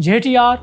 JTR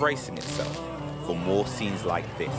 bracing itself for more scenes like this.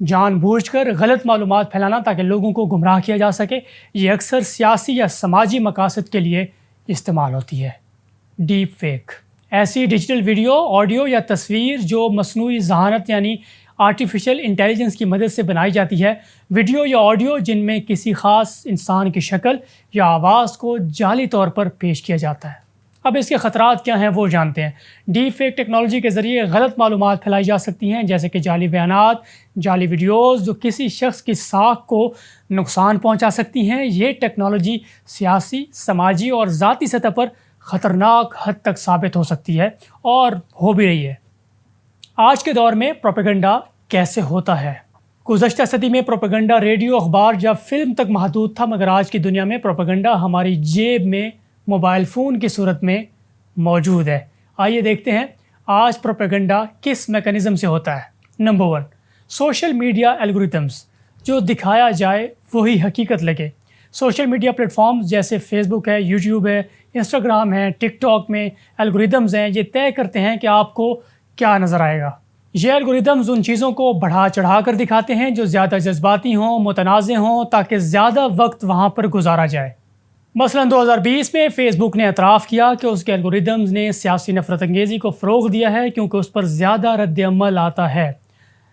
جان بوجھ کر غلط معلومات پھیلانا تاکہ لوگوں کو گمراہ کیا جا سکے، یہ اکثر سیاسی یا سماجی مقاصد کے لیے استعمال ہوتی ہے۔ ڈیپ فیک ایسی ڈیجیٹل ویڈیو، آڈیو یا تصویر جو مصنوعی ذہانت یعنی آرٹیفیشل انٹیلیجنس کی مدد سے بنائی جاتی ہے، ویڈیو یا آڈیو جن میں کسی خاص انسان کی شکل یا آواز کو جعلی طور پر پیش کیا جاتا ہے۔ اب اس کے خطرات کیا ہیں وہ جانتے ہیں۔ ڈیپ فیک ٹیکنالوجی کے ذریعے غلط معلومات پھیلائی جا سکتی ہیں، جیسے کہ جعلی بیانات، جعلی ویڈیوز جو کسی شخص کی ساکھ کو نقصان پہنچا سکتی ہیں۔ یہ ٹیکنالوجی سیاسی، سماجی اور ذاتی سطح پر خطرناک حد تک ثابت ہو سکتی ہے اور ہو بھی رہی ہے۔ آج کے دور میں پروپیگنڈا کیسے ہوتا ہے؟ گزشتہ صدی میں پروپیگنڈا ریڈیو، اخبار یا فلم تک محدود تھا، مگر آج کی دنیا میں پروپیگنڈا ہماری جیب میں موبائل فون کی صورت میں موجود ہے۔ آئیے دیکھتے ہیں آج پروپیگنڈا کس میکانزم سے ہوتا ہے۔ Number 1، social media algorithms. جو دکھایا جائے وہی حقیقت لگے۔ سوشل میڈیا پلیٹ فارمز جیسے فیس بک ہے، یوٹیوب ہے، انسٹاگرام ہے، ٹک ٹاک میں الگوریتمز ہیں، یہ طے کرتے ہیں کہ آپ کو کیا نظر آئے گا۔ یہ الگوریتمز ان چیزوں کو بڑھا چڑھا کر دکھاتے ہیں جو زیادہ جذباتی ہوں، متنازع ہوں، تاکہ زیادہ وقت وہاں پر گزارا جائے۔ مثلا 2020 میں فیس بک نے اعتراف کیا کہ اس کے الگوریتمز نے سیاسی نفرت انگیزی کو فروغ دیا ہے کیونکہ اس پر زیادہ رد عمل آتا ہے۔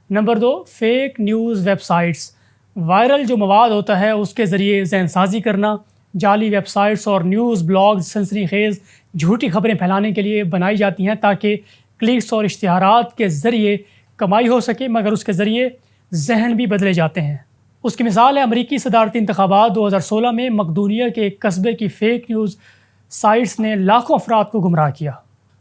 Number 2، fake news web sites. Viral جو مواد ہوتا ہے اس کے ذریعے ذہن سازی کرنا۔ جعلی ویب سائٹس اور نیوز بلاگز سنسنی خیز جھوٹی خبریں پھیلانے کے لیے بنائی جاتی ہیں تاکہ کلکس اور اشتہارات کے ذریعے کمائی ہو سکے، مگر اس کے ذریعے ذہن بھی بدلے جاتے ہیں۔ اس کی مثال ہے امریکی صدارتی انتخابات 2016 میں مقدونیہ کے ایک قصبے کی فیک نیوز سائٹس نے لاکھوں افراد کو گمراہ کیا۔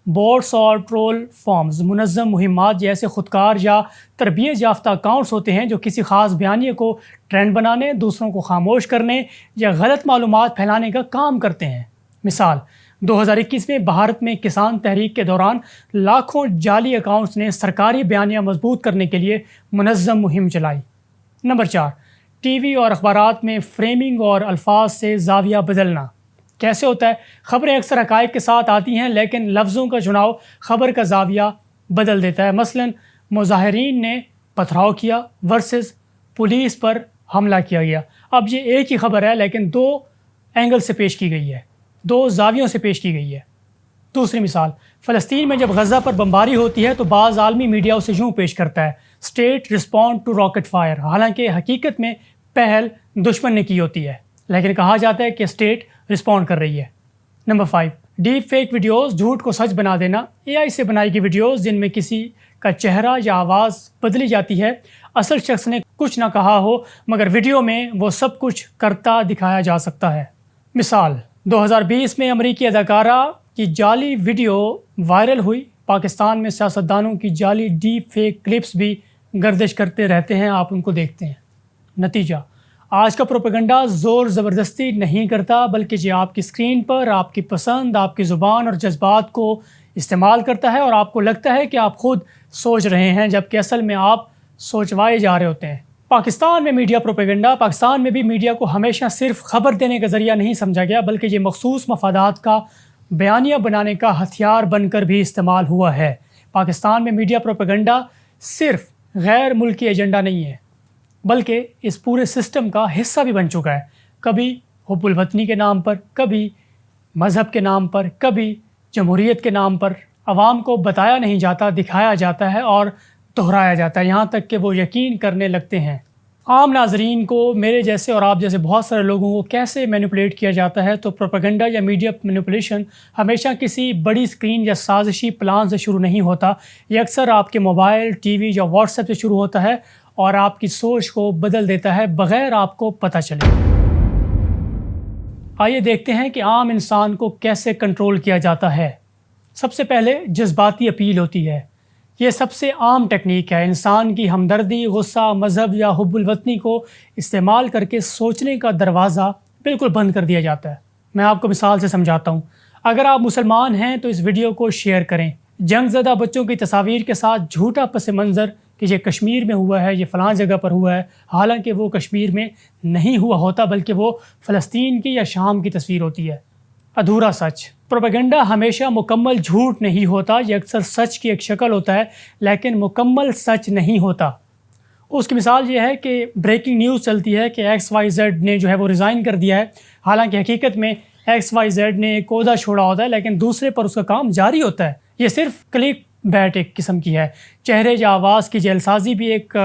بوٹس اور ٹرول فارمز منظم مہمات جیسے خودکار یا تربیت یافتہ اکاؤنٹس ہوتے ہیں جو کسی خاص بیانیے کو ٹرینڈ بنانے، دوسروں کو خاموش کرنے یا غلط معلومات پھیلانے کا کام کرتے ہیں۔ مثال 2021 میں بھارت میں کسان تحریک کے دوران لاکھوں جعلی اکاؤنٹس نے سرکاری بیانیہ مضبوط کرنے کے لیے منظم مہم چلائی۔ نمبر 4، ٹی وی اور اخبارات میں فریمنگ اور الفاظ سے زاویہ بدلنا۔ کیسے ہوتا ہے؟ خبریں اکثر حقائق کے ساتھ آتی ہیں لیکن لفظوں کا چناؤ خبر کا زاویہ بدل دیتا ہے۔ مثلا مظاہرین نے پتھراؤ کیا ورسز پولیس پر حملہ کیا گیا۔ اب یہ ایک ہی خبر ہے لیکن 2 اینگل سے پیش کی گئی ہے، 2 زاویوں سے پیش کی گئی ہے۔ دوسری مثال، فلسطین میں جب غزہ پر بمباری ہوتی ہے تو بعض عالمی میڈیا اسے یوں پیش کرتا ہے، state respond to rocket fire, حالانکہ حقیقت میں پہل دشمن نے کی ہوتی ہے، لیکن کہا جاتا ہے کہ اسٹیٹ رسپونڈ کر رہی ہے۔ نمبر 5، ڈیپ فیک ویڈیوز، جھوٹ کو سچ بنا دینا۔ اے آئی سے بنائی گئی ویڈیوز جن میں کسی کا چہرہ یا آواز بدلی جاتی ہے، اصل شخص نے کچھ نہ کہا ہو مگر ویڈیو میں وہ سب کچھ کرتا دکھایا جا سکتا ہے۔ مثال 2020 میں امریکی اداکارہ کی جعلی ویڈیو وائرل ہوئی۔ پاکستان میں سیاستدانوں کی جعلی ڈیپ فیک کلپس بھی گردش کرتے رہتے ہیں، آپ ان کو دیکھتے ہیں۔ نتیجہ، آج کا پروپیگنڈا زور زبردستی نہیں کرتا بلکہ یہ آپ کی اسکرین پر آپ کی پسند، آپ کی زبان اور جذبات کو استعمال کرتا ہے اور آپ کو لگتا ہے کہ آپ خود سوچ رہے ہیں جبکہ اصل میں آپ سوچوائے جا رہے ہوتے ہیں۔ پاکستان میں میڈیا پروپیگنڈا، پاکستان میں بھی میڈیا کو ہمیشہ صرف خبر دینے کا ذریعہ نہیں سمجھا گیا بلکہ یہ مخصوص مفادات کا بیانیہ بنانے کا ہتھیار بن کر بھی استعمال ہوا ہے۔ پاکستان میں میڈیا پروپیگنڈا صرف غیر ملکی ایجنڈا نہیں ہے بلکہ اس پورے سسٹم کا حصہ بھی بن چکا ہے۔ کبھی حب الوطنی کے نام پر، کبھی مذہب کے نام پر، کبھی جمہوریت کے نام پر عوام کو بتایا نہیں جاتا، دکھایا جاتا ہے اور دہرایا جاتا ہے، یہاں تک کہ وہ یقین کرنے لگتے ہیں۔ عام ناظرین کو، میرے جیسے اور آپ جیسے بہت سارے لوگوں کو کیسے مینیپولیٹ کیا جاتا ہے؟ تو پروپیگنڈا یا میڈیا مینیپولیشن ہمیشہ کسی بڑی اسکرین یا سازشی پلان سے شروع نہیں ہوتا، یہ اکثر آپ کے موبائل، ٹی وی یا واٹس ایپ سے شروع ہوتا ہے اور آپ کی سوچ کو بدل دیتا ہے بغیر آپ کو پتہ چلے۔ آئیے دیکھتے ہیں کہ عام انسان کو کیسے کنٹرول کیا جاتا ہے۔ سب سے پہلے جذباتی اپیل ہوتی ہے۔ یہ سب سے عام ٹیکنیک ہے، انسان کی ہمدردی، غصہ، مذہب یا حب الوطنی کو استعمال کر کے سوچنے کا دروازہ بالکل بند کر دیا جاتا ہے۔ میں آپ کو مثال سے سمجھاتا ہوں۔ اگر آپ مسلمان ہیں تو اس ویڈیو کو شیئر کریں۔ جنگ زدہ بچوں کی تصاویر کے ساتھ جھوٹا پس منظر کہ یہ کشمیر میں ہوا ہے، یہ فلاں جگہ پر ہوا ہے، حالانکہ وہ کشمیر میں نہیں ہوا ہوتا بلکہ وہ فلسطین کی یا شام کی تصویر ہوتی ہے۔ ادھورا سچ۔ پروپیگنڈا ہمیشہ مکمل جھوٹ نہیں ہوتا، یہ اکثر سچ کی ایک شکل ہوتا ہے لیکن مکمل سچ نہیں ہوتا۔ اس کی مثال یہ ہے کہ بریکنگ نیوز چلتی ہے کہ XYZ نے جو ہے وہ ریزائن کر دیا ہے، حالانکہ حقیقت میں XYZ نے ایک عہدہ چھوڑا ہوتا ہے لیکن دوسرے پر اس کا کام جاری ہوتا ہے۔ یہ صرف کلک بیٹ ایک قسم کی ہے۔ چہرے یا آواز کی جعل سازی بھی ایک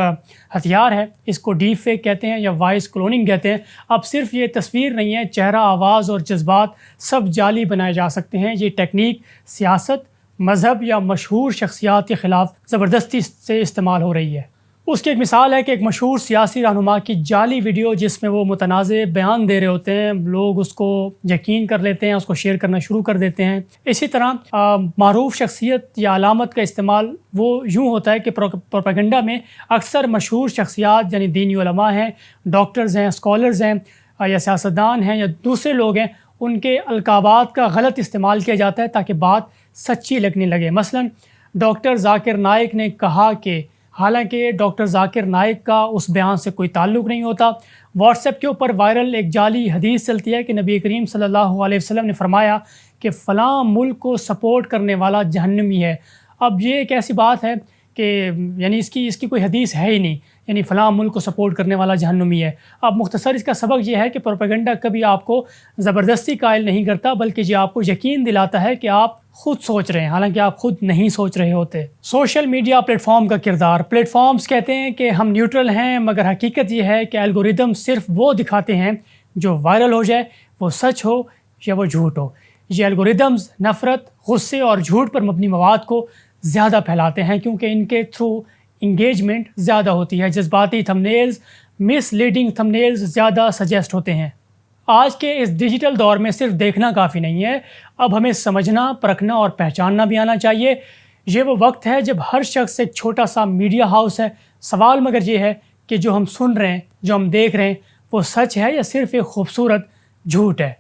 ہتھیار ہے، اس کو ڈیپ فیک کہتے ہیں یا وائس کلوننگ کہتے ہیں۔ اب صرف یہ تصویر نہیں ہے، چہرہ، آواز اور جذبات سب جعلی بنائے جا سکتے ہیں۔ یہ ٹیکنیک سیاست، مذہب یا مشہور شخصیات کے خلاف زبردستی سے استعمال ہو رہی ہے۔ اس کی ایک مثال ہے کہ ایک مشہور سیاسی رہنما کی جعلی ویڈیو جس میں وہ متنازع بیان دے رہے ہوتے ہیں، لوگ اس کو یقین کر لیتے ہیں، اس کو شیئر کرنا شروع کر دیتے ہیں۔ اسی طرح معروف شخصیت یا علامت کا استعمال وہ یوں ہوتا ہے کہ پروپیگنڈا میں اکثر مشہور شخصیات یعنی دینی علماء ہیں، ڈاکٹرز ہیں، اسکالرز ہیں یا سیاستدان ہیں یا دوسرے لوگ ہیں، ان کے القابات کا غلط استعمال کیا جاتا ہے تاکہ بات سچی لگنے لگے۔ مثلا ڈاکٹر ذاکر نائک نے کہا کہ حالانکہ ڈاکٹر ذاکر نائک کا اس بیان سے کوئی تعلق نہیں ہوتا۔ واٹس ایپ کے اوپر وائرل ایک جعلی حدیث چلتی ہے کہ نبی کریم صلی اللہ علیہ وسلم نے فرمایا کہ فلاں ملک کو سپورٹ کرنے والا جہنمی ہے۔ اب یہ ایک ایسی بات ہے کہ یعنی اس کی کوئی حدیث ہے ہی نہیں، یعنی فلاں ملک کو سپورٹ کرنے والا جہنمی ہے۔ اب مختصر اس کا سبق یہ ہے کہ پروپیگنڈا کبھی آپ کو زبردستی قائل نہیں کرتا، بلکہ یہ آپ کو یقین دلاتا ہے کہ آپ خود سوچ رہے ہیں حالانکہ آپ خود نہیں سوچ رہے ہوتے۔ سوشل میڈیا پلیٹ فارم کا کردار۔ پلیٹ فارمز کہتے ہیں کہ ہم نیوٹرل ہیں، مگر حقیقت یہ ہے کہ الگوریدم صرف وہ دکھاتے ہیں جو وائرل ہو جائے، وہ سچ ہو یا وہ جھوٹ ہو۔ یہ الگوریدمز نفرت، غصے اور جھوٹ پر مبنی مواد کو زیادہ پھیلاتے ہیں کیونکہ ان کے تھرو انگیجمنٹ زیادہ ہوتی ہے۔ جذباتی تھمبنیلز، مس لیڈنگ تھمبنیلز زیادہ سجیسٹ ہوتے ہیں۔ آج کے اس ڈیجیٹل دور میں صرف دیکھنا کافی نہیں ہے، اب ہمیں سمجھنا، پرکھنا اور پہچاننا بھی آنا چاہیے۔ یہ وہ وقت ہے جب ہر شخص ایک چھوٹا سا میڈیا ہاؤس ہے۔ سوال مگر یہ ہے کہ جو ہم سن رہے ہیں، جو ہم دیکھ رہے ہیں، وہ سچ ہے یا صرف ایک خوبصورت جھوٹ ہے؟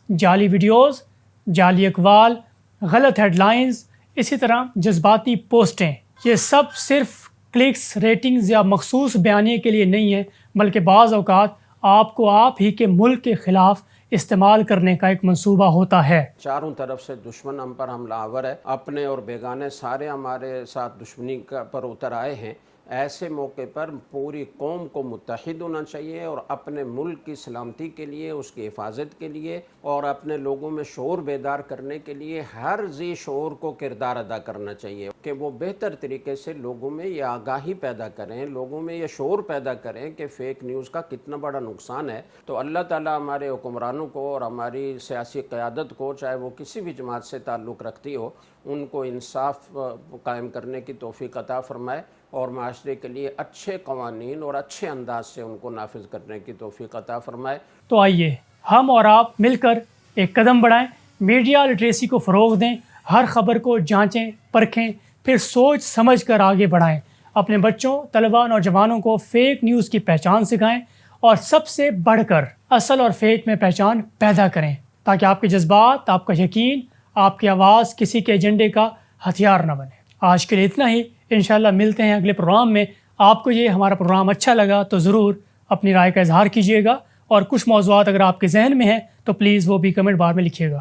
جعلی ویڈیوز، جعلی اقوال، غلط ہیڈ لائنز، اسی طرح جذباتی پوسٹیں، یہ سب صرف کلکس، ریٹنگز یا مخصوص بیانیے کے لیے نہیں ہیں، بلکہ بعض اوقات آپ کو آپ ہی کے ملک کے خلاف استعمال کرنے کا ایک منصوبہ ہوتا ہے۔ چاروں طرف سے دشمن ہم پر حملہ آور ہے، اپنے اور بیگانے سارے ہمارے ساتھ دشمنی پر اتر آئے ہیں۔ ایسے موقع پر پوری قوم کو متحد ہونا چاہیے اور اپنے ملک کی سلامتی کے لیے، اس کی حفاظت کے لیے اور اپنے لوگوں میں شعور بیدار کرنے کے لیے ہر ذی شعور کو کردار ادا کرنا چاہیے کہ وہ بہتر طریقے سے لوگوں میں یہ آگاہی پیدا کریں، لوگوں میں یہ شعور پیدا کریں کہ فیک نیوز کا کتنا بڑا نقصان ہے۔ تو اللہ تعالیٰ ہمارے حکمرانوں کو اور ہماری سیاسی قیادت کو، چاہے وہ کسی بھی جماعت سے تعلق رکھتی ہو، ان کو انصاف قائم کرنے کی توفیق عطا فرمائے اور معاشرے کے لیے اچھے قوانین اور اچھے انداز سے ان کو نافذ کرنے کی توفیق عطا فرمائے۔ تو آئیے ہم اور آپ مل کر ایک قدم بڑھائیں، میڈیا لٹریسی کو فروغ دیں، ہر خبر کو جانچیں، پرکھیں، پھر سوچ سمجھ کر آگے بڑھائیں، اپنے بچوں، طلباء، نوجوانوں کو فیک نیوز کی پہچان سکھائیں اور سب سے بڑھ کر اصل اور فیک میں پہچان پیدا کریں تاکہ آپ کے جذبات، آپ کا یقین، آپ کی آواز کسی کے ایجنڈے کا ہتھیار نہ بنے۔ آج کے لیے اتنا ہی، انشاءاللہ ملتے ہیں اگلے پروگرام میں۔ آپ کو یہ ہمارا پروگرام اچھا لگا تو ضرور اپنی رائے کا اظہار کیجیے گا، اور کچھ موضوعات اگر آپ کے ذہن میں ہیں تو پلیز وہ بھی کمنٹ بار میں لکھیے گا۔